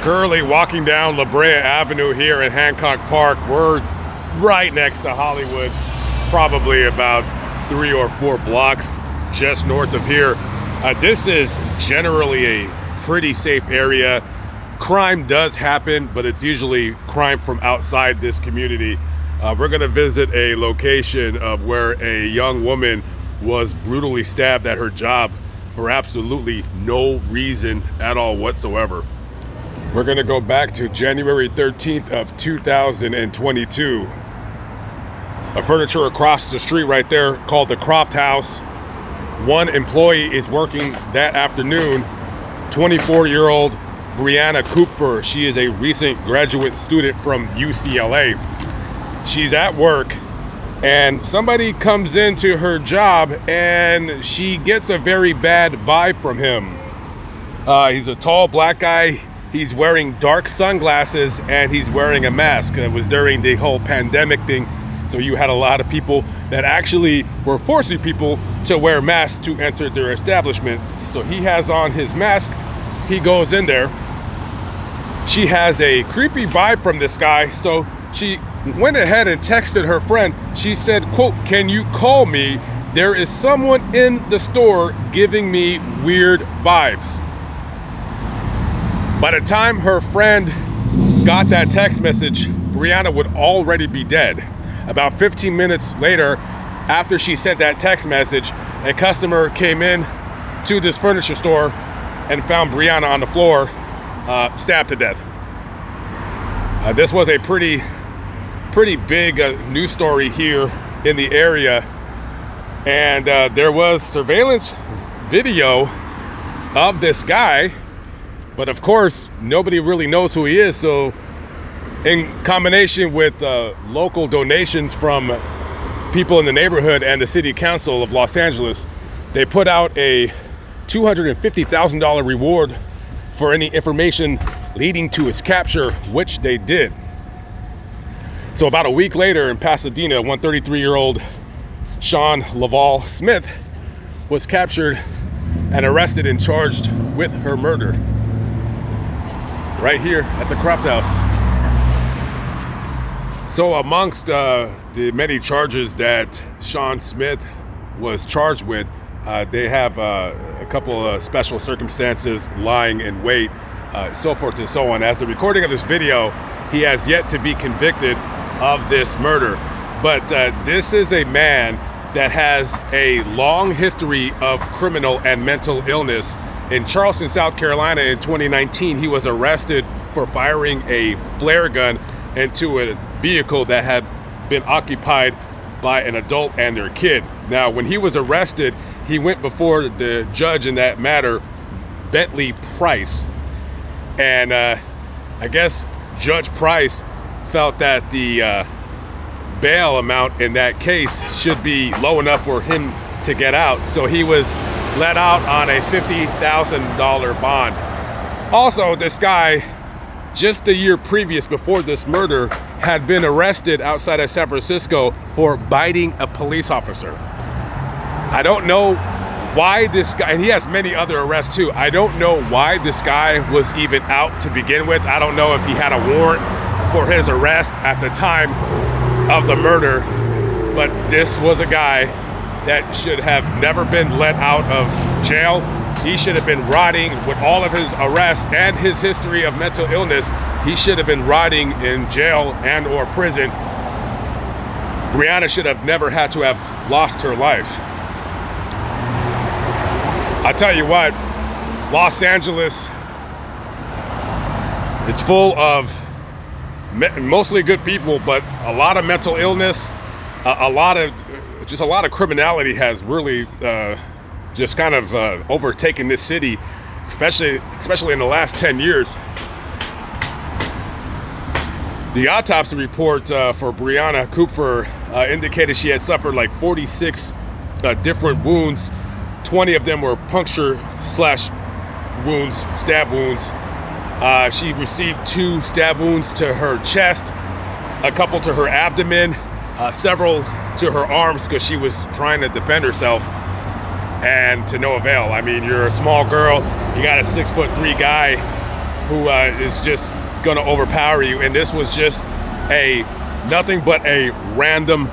Currently walking down La Brea Avenue here in Hancock Park. We're right next to Hollywood, probably about 3 or 4 blocks just north of here. This is generally a pretty safe area. Crime does happen, but it's usually crime from outside this community. We're gonna visit a location of where a young woman was brutally stabbed at her job for absolutely no reason at all whatsoever. We're gonna go back to January 13th of 2022. A furniture across the street right there called the Croft House. One employee is working that afternoon, 24-year-old Brianna Kupfer. She is a recent graduate student from UCLA. She's at work and somebody comes into her job and she gets a very bad vibe from him. He's a tall black guy. He's wearing dark sunglasses and he's wearing a mask. It was during the whole pandemic thing, so you had a lot of people that actually were forcing people to wear masks to enter their establishment. So he has on his mask, he goes in there. She has a creepy vibe from this guy, so she went ahead and texted her friend. She said, quote, "Can you call me? There is someone in the store giving me weird vibes." By the time her friend got that text message, Brianna would already be dead. About 15 minutes later, after she sent that text message, a customer came in to this furniture store and found Brianna on the floor, stabbed to death. This was a pretty big news story here in the area, and there was surveillance video of this guy. But of course, nobody really knows who he is. So in combination with local donations from people in the neighborhood and the city council of Los Angeles, they put out a $250,000 reward for any information leading to his capture, which they did. So about a week later in Pasadena, 133-year-old Sean Laval Smith was captured and arrested and charged with her murder. Right here at the Croft House. So amongst the many charges that Sean Smith was charged with, they have a couple of special circumstances, lying in wait, so forth and so on. As the recording of this video, he has yet to be convicted of this murder. But this is a man that has a long history of criminal and mental illness. In Charleston, South Carolina in 2019, he was arrested for firing a flare gun into a vehicle that had been occupied by an adult and their kid. Now, when he was arrested, he went before the judge in that matter, Bentley Price. And I guess Judge Price felt that the bail amount in that case should be low enough for him to get out. So he was let out on a $50,000 bond. Also, this guy, just the year previous before this murder, had been arrested outside of San Francisco for biting a police officer. I don't know why this guy, and he has many other arrests too. I don't know why this guy was even out to begin with. I don't know if he had a warrant for his arrest at the time of the murder, but this was a guy that should have never been let out of jail. He should have been rotting with all of his arrests and his history of mental illness. He should have been rotting in jail and or prison. Brianna should have never had to have lost her life. I tell you what, Los Angeles, it's full of mostly good people, but a lot of mental illness, a lot of criminality has really just kind of overtaken this city, especially in the last 10 years. The autopsy report for Brianna Kupfer indicated she had suffered like 46 different wounds. 20 of them were puncture slash wounds, stab wounds. She received 2 stab wounds to her chest, a couple to her abdomen, several to her arms because she was trying to defend herself, and to no avail. I mean, you're a small girl, you got a 6'3" guy who is just going to overpower you. And this was just nothing but a random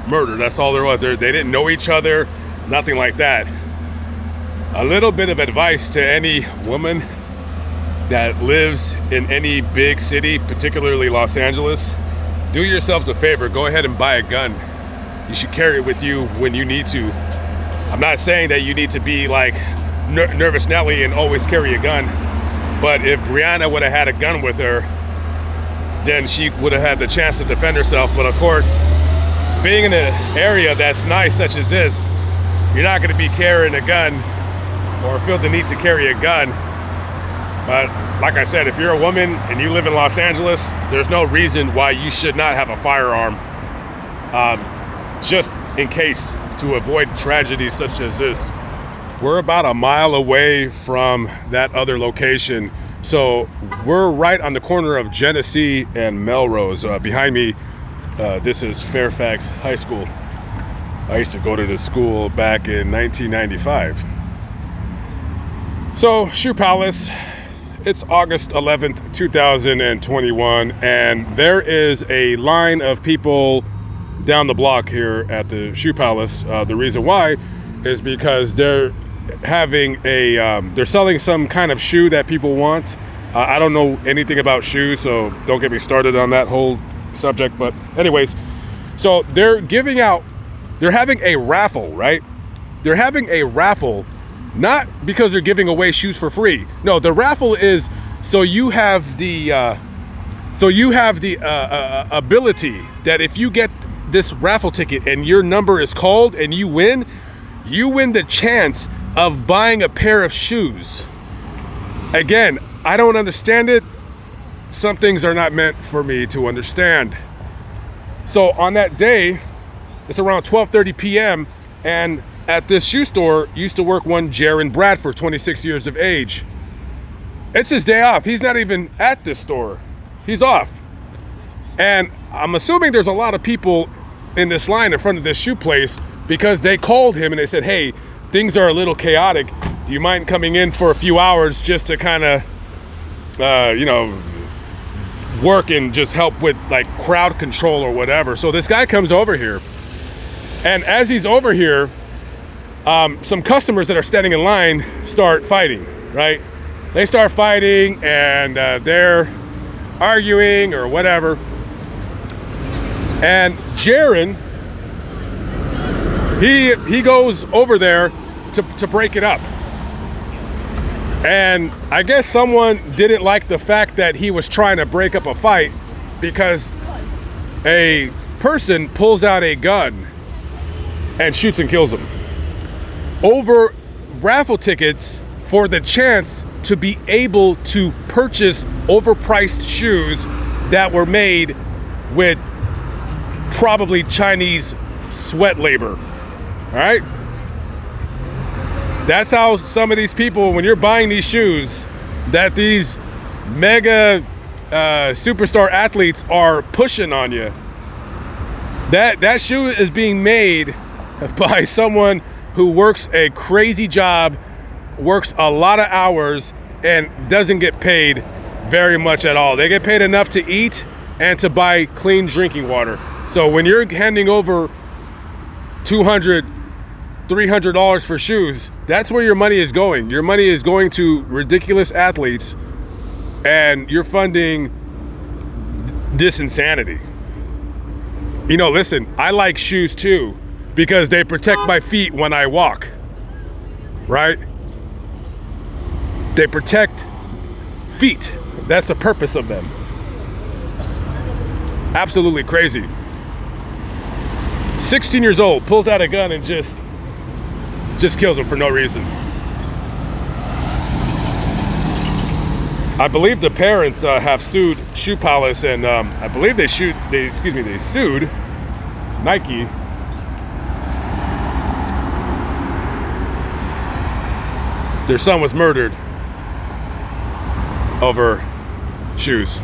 murder. That's all there was. They didn't know each other, nothing like that. A little bit of advice to any woman that lives in any big city, particularly Los Angeles. Do yourselves a favor, go ahead and buy a gun. You should carry it with you when you need to. I'm not saying that you need to be like Nervous Nelly and always carry a gun, but if Brianna would have had a gun with her, then she would have had the chance to defend herself. But of course, being in an area that's nice such as this, you're not going to be carrying a gun or feel the need to carry a gun. But like I said, if you're a woman and you live in Los Angeles, there's no reason why you should not have a firearm, just in case, to avoid tragedies such as this. We're about a mile away from that other location. So we're right on the corner of Genesee and Melrose. Behind me, this is Fairfax High School. I used to go to this school back in 1995. So, Shoe Palace, it's August 11th, 2021, and there is a line of people down the block here at the Shoe Palace. The reason why is because they're selling some kind of shoe that people want. I don't know anything about shoes, so don't get me started on that whole subject. But anyways, so they're having a raffle, right? They're having a raffle, not because they're giving away shoes for free. No, the raffle is so you have the ability that if you get this raffle ticket and your number is called and you win the chance of buying a pair of shoes. Again, I don't understand it. Some things are not meant for me to understand. So on that day, it's around 12:30 p.m. and at this shoe store used to work one Jaron Bradford, 26 years of age. It's his day off. He's not even at this store. He's off. And I'm assuming there's a lot of people in this line in front of this shoe place because they called him and they said, hey, things are a little chaotic. Do you mind coming in for a few hours just to kind of, work and just help with like crowd control or whatever? So this guy comes over here. And as he's over here, some customers that are standing in line start fighting, right? They start fighting and they're arguing or whatever. And Jaron, he goes over there to break it up. And I guess someone didn't like the fact that he was trying to break up a fight because a person pulls out a gun and shoots and kills him over raffle tickets for the chance to be able to purchase overpriced shoes that were made with probably Chinese sweat labor. All right? That's how some of these people, when you're buying these shoes that these mega superstar athletes are pushing on you, that shoe is being made by someone who works a crazy job, works a lot of hours, and doesn't get paid very much at all. They get paid enough to eat and to buy clean drinking water. So when you're handing over $200, $300 for shoes, that's where your money is going. Your money is going to ridiculous athletes, and you're funding this insanity. You know, listen, I like shoes too because they protect my feet when I walk, right? They protect feet. That's the purpose of them. Absolutely crazy. 16 years old, pulls out a gun and just kills him for no reason. I believe the parents have sued Shoe Palace, and I believe they sued Nike. Their son was murdered over shoes.